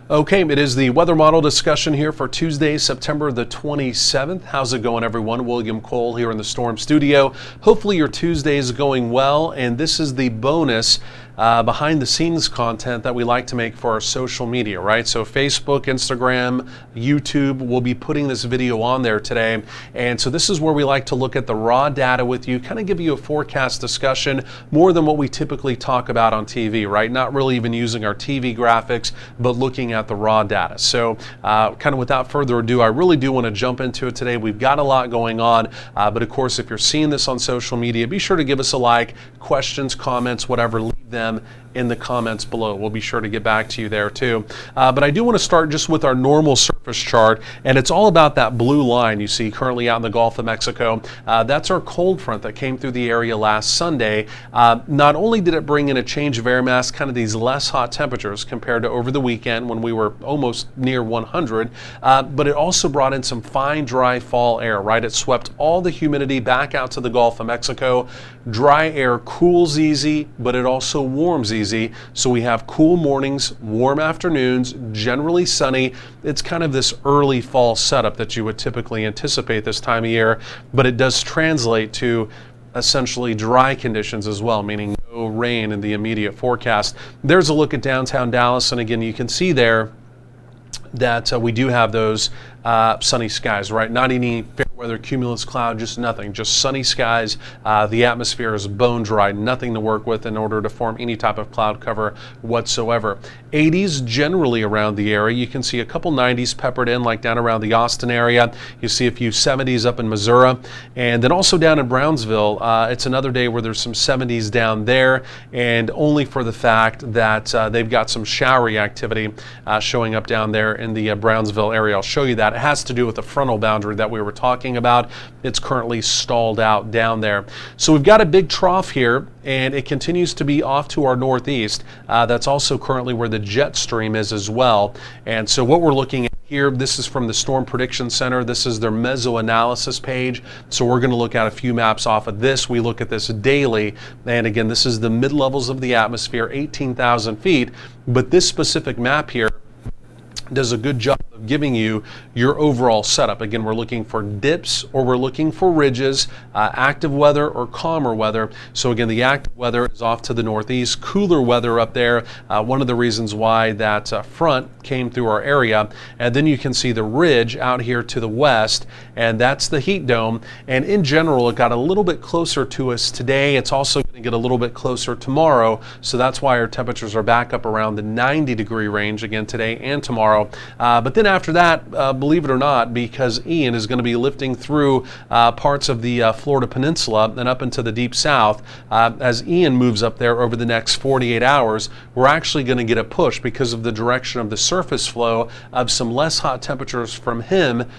Okay, it is the weather model discussion here for Tuesday, September the 27th. How's it going, everyone? William Cole here in the Storm Studio. Hopefully your Tuesday is going well, and this is the bonus behind the scenes content that we like to make for our social media, right? So Facebook, Instagram, YouTube, we'll be putting this video on there today. And so this is where we like to look at the raw data with you, kind of give you a forecast discussion more than what we typically talk about on TV, right? Not really even using our TV graphics, but looking at the raw data. So kind of without further ado, I really do want to jump into it today. We've got a lot going on, but of course, if you're seeing this on social media, be sure to give us a like, questions, comments, whatever, leave them in the comments below. We'll be sure to get back to you there too. But I do want to start just with our normal surface chart, and it's all about that blue line you see currently out in the Gulf of Mexico. That's our cold front that came through the area last Sunday. Not only did it bring in a change of air mass, kind of these less hot temperatures compared to over the weekend when we were almost near 100, but it also brought in some fine, dry fall air, right? It swept all the humidity back out to the Gulf of Mexico. Dry air cools easy, but it also warms easy. So we have cool mornings, warm afternoons, generally sunny. It's kind of this early fall setup that you would typically anticipate this time of year, but it does translate to essentially dry conditions as well, meaning no rain in the immediate forecast. There's a look at downtown Dallas, and again, you can see there that we do have those sunny skies, right? Not any fair weather cumulus cloud, just nothing, just sunny skies. The atmosphere is bone dry, nothing to work with in order to form any type of cloud cover whatsoever. 80s generally around the area. You can see a couple 90s peppered in, like down around the Austin area. You see a few 70s up in Missouri, and then also down in Brownsville. It's another day where there's some 70s down there, and only for the fact that they've got some showery activity showing up down there in the Brownsville area. I'll show you that. It has to do with the frontal boundary that we were talking about. It's currently stalled out down there. So we've got a big trough here, and it continues to be off to our northeast. That's also currently where the jet stream is as well. And so what we're looking at here, this is from the Storm Prediction Center. This is their meso-analysis page. So we're going to look at a few maps off of this. We look at this daily. And again, this is the mid-levels of the atmosphere, 18,000 feet. But this specific map here does a good job of giving you your overall setup. Again, we're looking for dips or we're looking for ridges, active weather or calmer weather. So again, the active weather is off to the northeast, cooler weather up there. One of the reasons why that front came through our area. And then you can see the ridge out here to the west, and that's the heat dome. And in general, it got a little bit closer to us today. It's also going to get a little bit closer tomorrow. So that's why our temperatures are back up around the 90-degree range again today and tomorrow. But then after that, believe it or not, because Ian is going to be lifting through parts of the Florida Peninsula and up into the deep south, as Ian moves up there over the next 48 hours, we're actually going to get a push because of the direction of the surface flow of some less hot temperatures from him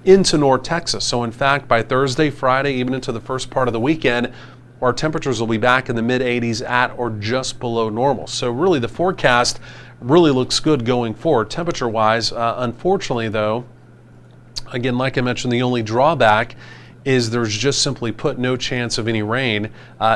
into North Texas. So in fact, by Thursday, Friday, even into the first part of the weekend, our temperatures will be back in the mid-80s at or just below normal. So really the forecast really looks good going forward temperature-wise. Unfortunately, though, again, like I mentioned, the only drawback is there's just simply put no chance of any rain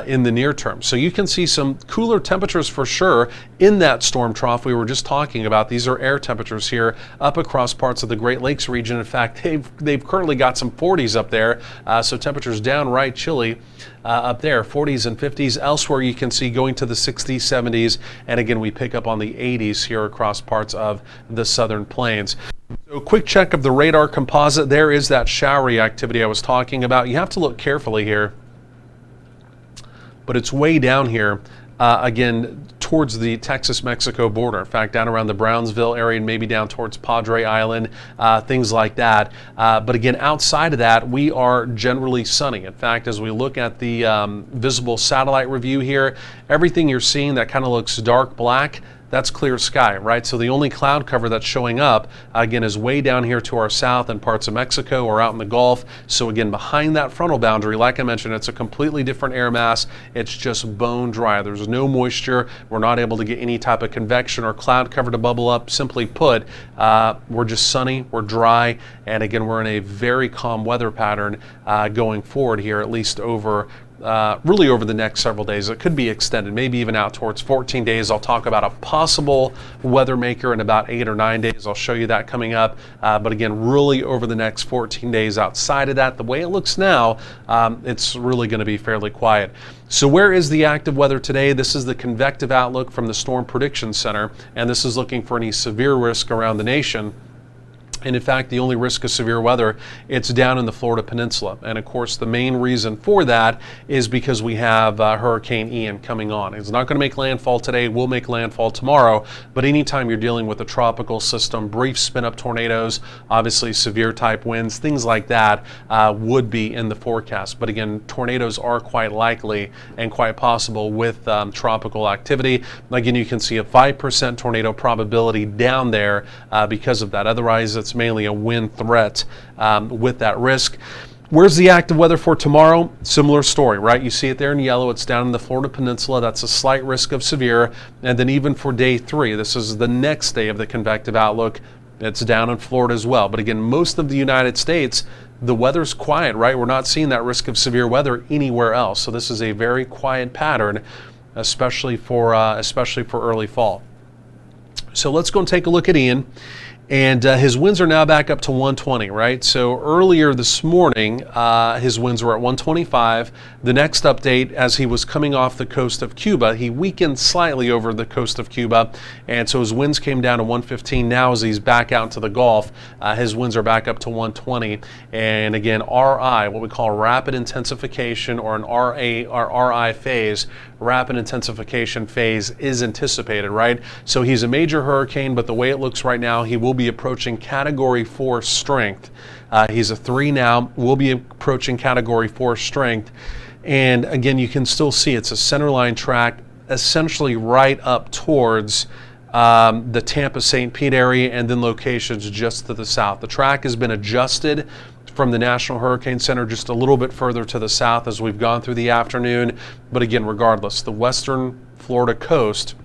in the near term. So you can see some cooler temperatures for sure in that storm trough we were just talking about. These are air temperatures here up across parts of the Great Lakes region. In fact, they've currently got some 40s up there, so temperatures downright chilly up there, 40s and 50s. Elsewhere you can see going to the 60s, 70s, and again we pick up on the 80s here across parts of the southern plains. So quick check of the radar composite. There is that showery activity I was talking about. You have to look carefully here, but it's way down here, again, towards the Texas-Mexico border. In fact, down around the Brownsville area and maybe down towards Padre Island, things like that. But again, outside of that, we are generally sunny. In fact, as we look at the visible satellite review here, everything you're seeing that kind of looks dark black, that's clear sky, right? So the only cloud cover that's showing up, again, is way down here to our south in parts of Mexico or out in the Gulf. So again, behind that frontal boundary, like I mentioned, it's a completely different air mass. It's just bone dry. There's no moisture. We're not able to get any type of convection or cloud cover to bubble up. Simply put, we're just sunny, we're dry, and again, we're in a very calm weather pattern going forward here, at least over really over the next several days. It could be extended, maybe even out towards 14 days. I'll talk about a possible weather maker in about 8 or 9 days. I'll show you that coming up. But again, really over the next 14 days. Outside of that, the way it looks now, it's really going to be fairly quiet. So where is the active weather today? This is the convective outlook from the Storm Prediction Center, and this is looking for any severe risk around the nation. And in fact, the only risk of severe weather, it's down in the Florida Peninsula. And of course, the main reason for that is because we have Hurricane Ian coming on. It's not going to make landfall today, will make landfall tomorrow, but anytime you're dealing with a tropical system, brief spin-up tornadoes, obviously severe type winds, things like that would be in the forecast. But again, tornadoes are quite likely and quite possible with tropical activity. Again, you can see a 5% tornado probability down there because of that. Otherwise, it's mainly a wind threat with that risk. Where's the active weather for tomorrow? Similar story, right? You see it there in yellow. It's down in the Florida Peninsula. That's a slight risk of severe. And then even for day 3, this is the next day of the convective outlook, it's down in Florida as well. But again, most of the United States, the weather's quiet, right? We're not seeing that risk of severe weather anywhere else. So this is a very quiet pattern, especially for early fall. So let's go and take a look at Ian. And his winds are now back up to 120, right? So earlier this morning, his winds were at 125. The next update, as he was coming off the coast of Cuba, he weakened slightly over the coast of Cuba. And so his winds came down to 115. Now as he's back out into the Gulf, his winds are back up to 120. And again, RI, what we call rapid intensification, or an RI phase, rapid intensification phase, is anticipated, right? So he's a major hurricane, but the way it looks right now, he will be approaching Category 4 strength. He's a 3 now, will be approaching Category 4 strength. And again, you can still see it's a centerline track, essentially right up towards the Tampa-St. Pete area, and then locations just to the south. The track has been adjusted from the National Hurricane Center just a little bit further to the south as we've gone through the afternoon. But again, regardless, the western Florida coast,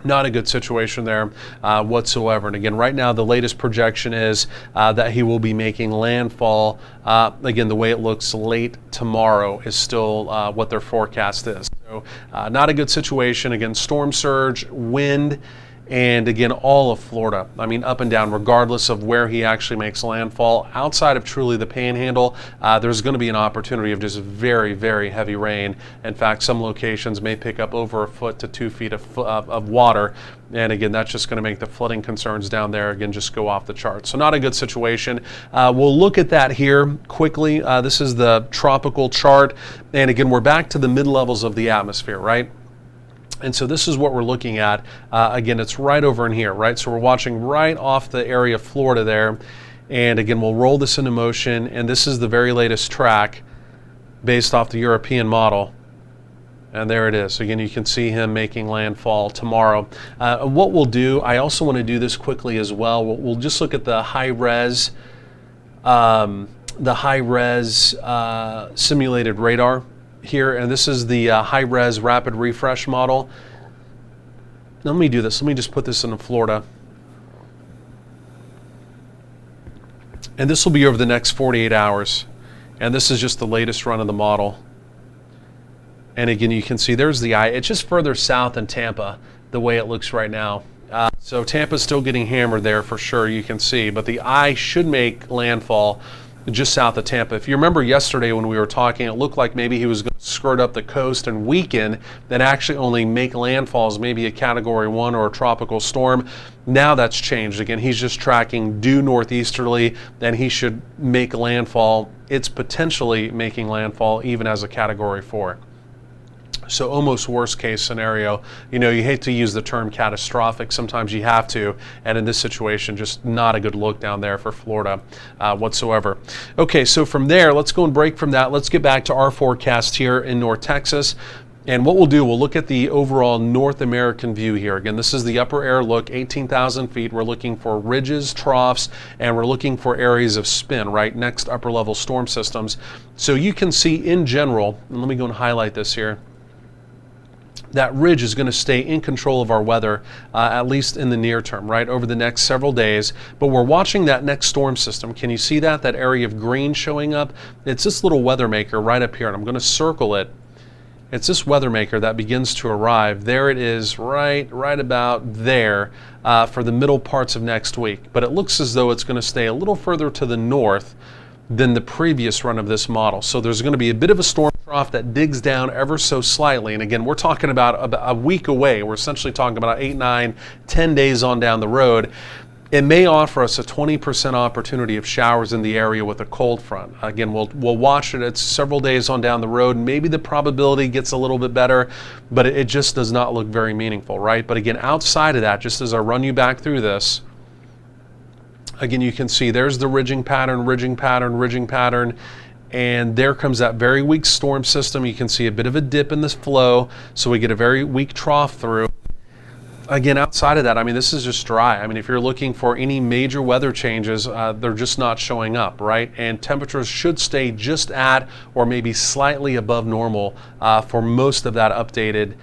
not a good situation there whatsoever. And again, right now, the latest projection is that he will be making landfall. Again, the way it looks late tomorrow is still what their forecast is. So not a good situation. Again, storm surge, wind, and again, all of Florida, I mean, up and down, regardless of where he actually makes landfall. Outside of truly the Panhandle, there's going to be an opportunity of just very, very heavy rain. In fact, some locations may pick up over 1 foot to 2 feet of water. And again, that's just going to make the flooding concerns down there, again, just go off the charts. So not a good situation. We'll look at that here quickly. This is the tropical chart. And again, we're back to the mid-levels of the atmosphere, right? And so this is what we're looking at. Again, it's right over in here, right? So we're watching right off the area of Florida there. And again, we'll roll this into motion. And this is the very latest track based off the European model. And there it is. Again, you can see him making landfall tomorrow. What we'll do, I also want to do this quickly as well. We'll just look at the high-res simulated radar here, and this is the high-res rapid refresh model. Now, let me do this. Let me just put this into Florida. And this will be over the next 48 hours. And this is just the latest run of the model. And again, you can see there's the eye. It's just further south than Tampa, the way it looks right now. So Tampa's still getting hammered there for sure, you can see. But the eye should make landfall just south of Tampa. If you remember yesterday when we were talking, it looked like maybe he was going to skirt up the coast and weaken, then actually only make landfalls, maybe a Category 1 or a tropical storm. Now that's changed. Again, he's just tracking due northeasterly, and he should make landfall. It's potentially making landfall even as a Category 4. So almost worst case scenario. You know, you hate to use the term catastrophic. Sometimes you have to. And in this situation, just not a good look down there for Florida whatsoever. Okay, so from there, let's go and break from that. Let's get back to our forecast here in North Texas. And what we'll do, we'll look at the overall North American view here. Again, this is the upper air look, 18,000 feet. We're looking for ridges, troughs, and we're looking for areas of spin, right, next upper level storm systems. So you can see in general, and let me go and highlight this here. that ridge is going to stay in control of our weather, at least in the near term, right, over the next several days. But we're watching that next storm system. Can you see that area of green showing up? It's this little weather maker right up here, and I'm going to circle it. It's this weather maker that begins to arrive. There it is, right about there, for the middle parts of next week. But it looks as though it's going to stay a little further to the north than the previous run of this model. So there's going to be a bit of a storm trough that digs down ever so slightly. And again, we're talking about a week away. We're essentially talking about 8, 9, 10 days on down the road. It may offer us a 20% opportunity of showers in the area with a cold front. Again, we'll watch it. It's several days on down the road. Maybe the probability gets a little bit better, but it just does not look very meaningful, right? But again, outside of that, just as I run you back through this, again, you can see there's the ridging pattern, and there comes that very weak storm system. You can see a bit of a dip in this flow, so we get a very weak trough through. Again, outside of that, I mean, this is just dry. I mean, if you're looking for any major weather changes, they're just not showing up, right? And temperatures should stay just at or maybe slightly above normal for most of that updated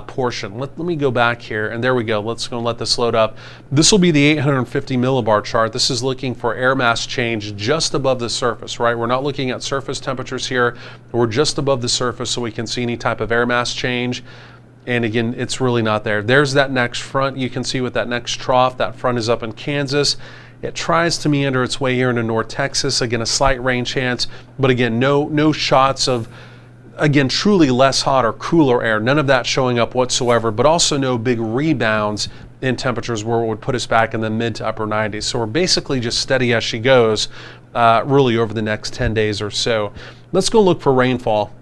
portion. Let me go back here, and there we go. Let's go and let this load up. This will be the 850 millibar chart. This is looking for air mass change just above the surface, right? We're not looking at surface temperatures here. We're just above the surface, so we can see any type of air mass change. And again, it's really not there. There's that next front. You can see with that next trough, that front is up in Kansas. It tries to meander its way here into North Texas. Again, a slight rain chance, but again, no shots of, again, truly less hot or cooler air. None of that showing up whatsoever, but also no big rebounds in temperatures where it would put us back in the mid to upper 90s. So we're basically just steady as she goes, really over the next 10 days or so. Let's go look for rainfall.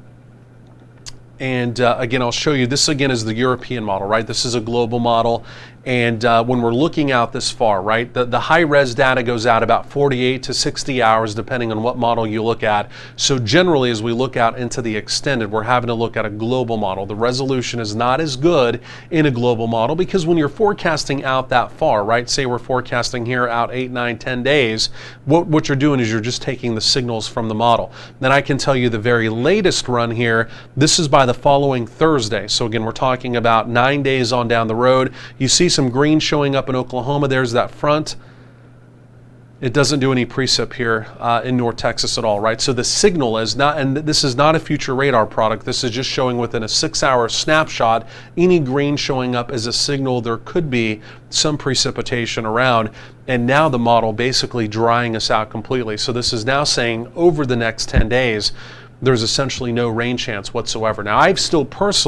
And again, I'll show you, this again is the European model, right? This is a global model. And when we're looking out this far, right, the high-res data goes out about 48 to 60 hours, depending on what model you look at. So generally, as we look out into the extended, we're having to look at a global model. The resolution is not as good in a global model because when you're forecasting out that far, right, say we're forecasting here out 8, 9, 10 days, what you're doing is you're just taking the signals from the model. Then I can tell you the very latest run here, this is by the following Thursday. So again, we're talking about 9 days on down the road. You see some green showing up in Oklahoma. There's that front. It doesn't do any precip here in North Texas at all, right? So the signal is not, and this is not a future radar product. This is just showing within a 6-hour snapshot. Any green showing up is a signal there could be some precipitation around. And now the model basically drying us out completely. So this is now saying over the next 10 days, there's essentially no rain chance whatsoever. Now, I've still got a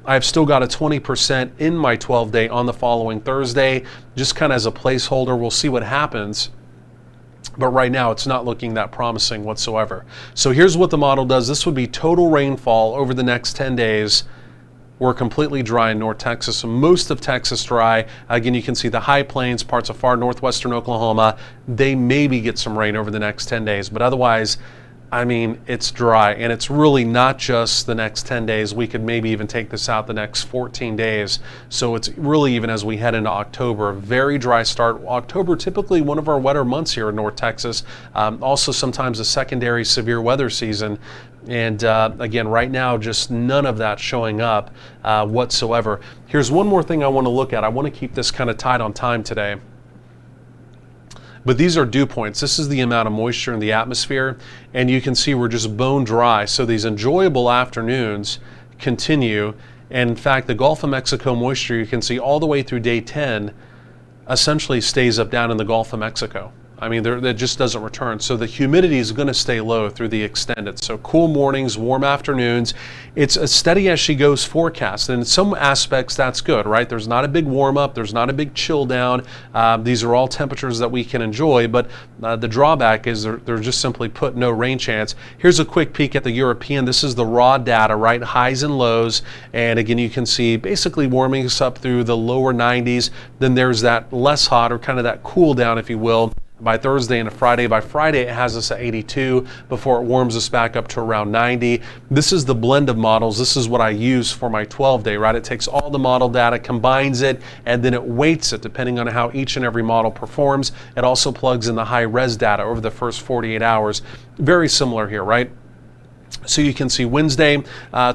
20% in my 12-day on the following Thursday, just kind of as a placeholder. We'll see what happens. But right now, it's not looking that promising whatsoever. So here's what the model does. This would be total rainfall over the next 10 days. We're completely dry in North Texas, so most of Texas dry. Again, you can see the high plains, parts of far northwestern Oklahoma. They maybe get some rain over the next 10 days, but otherwise, I mean, it's dry, and it's really not just the next 10 days. We could maybe even take this out the next 14 days. So it's really, even as we head into October, a very dry start. October, typically one of our wetter months here in North Texas. Also sometimes a secondary severe weather season. And again, right now, just none of that showing up whatsoever. Here's one more thing I want to look at. I want to keep this kind of tight on time today. But these are dew points. This is the amount of moisture in the atmosphere, and you can see we're just bone dry. So these enjoyable afternoons continue, and in fact, the Gulf of Mexico moisture, you can see all the way through day 10, essentially stays up down in the Gulf of Mexico. I mean, that just doesn't return. So the humidity is going to stay low through the extended. So cool mornings, warm afternoons. It's a steady as she goes forecast. And in some aspects, that's good, right? There's not a big warm up. There's not a big chill down. These are all temperatures that we can enjoy. But the drawback is they're just simply put no rain chance. Here's a quick peek at the European. This is the raw data, right? Highs and lows. And again, you can see basically warming us up through the lower 90s. Then there's that less hot, or kind of that cool down, if you will, by Thursday and Friday. By Friday, it has us at 82 before it warms us back up to around 90. This is the blend of models. This is what I use for my 12-day, right? It takes all the model data, combines it, and then it weights it depending on how each and every model performs. It also plugs in the high-res data over the first 48 hours. Very similar here, right? So you can see Wednesday,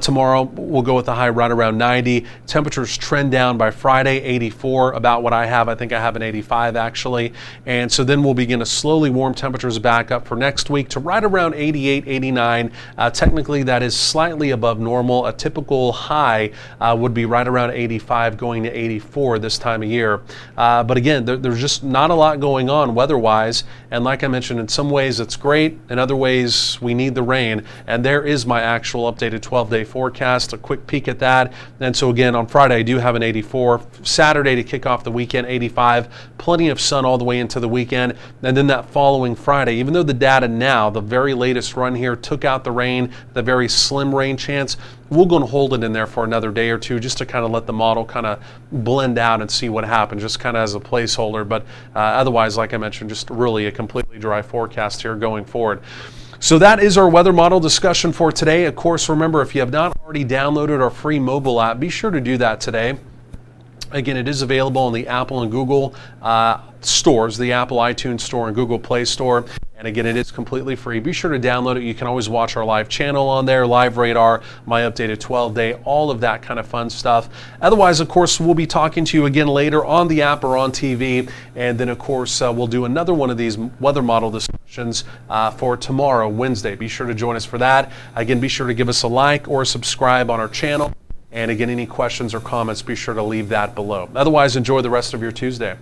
tomorrow, we'll go with the high right around 90. Temperatures trend down by Friday, 84, about what I have. I think I have an 85 actually. And so then we'll begin to slowly warm temperatures back up for next week to right around 88, 89. Technically, that is slightly above normal. A typical high would be right around 85 going to 84 this time of year. But again, there's just not a lot going on weather-wise. And like I mentioned, in some ways it's great. In other ways, we need the rain. And there is my actual updated 12-day forecast, a quick peek at that. And so again, on Friday, I do have an 84. Saturday to kick off the weekend, 85. Plenty of sun all the way into the weekend. And then that following Friday, even though the data now, the very latest run here, took out the rain, the very slim rain chance, we're going to hold it in there for another day or two just to kind of let the model kind of blend out and see what happens, just kind of as a placeholder. But otherwise, like I mentioned, just really a completely dry forecast here going forward. So that is our weather model discussion for today. Of course, remember, if you have not already downloaded our free mobile app, be sure to do that today. Again, it is available on the Apple and Google stores, the Apple iTunes Store and Google Play Store. And again, it is completely free. Be sure to download it. You can always watch our live channel on there, Live Radar, my updated 12-day, all of that kind of fun stuff. Otherwise, of course, we'll be talking to you again later on the app or on TV. And then, of course, we'll do another one of these weather model discussions for tomorrow, Wednesday. Be sure to join us for that. Again, be sure to give us a like or subscribe on our channel. And again, any questions or comments, be sure to leave that below. Otherwise, enjoy the rest of your Tuesday.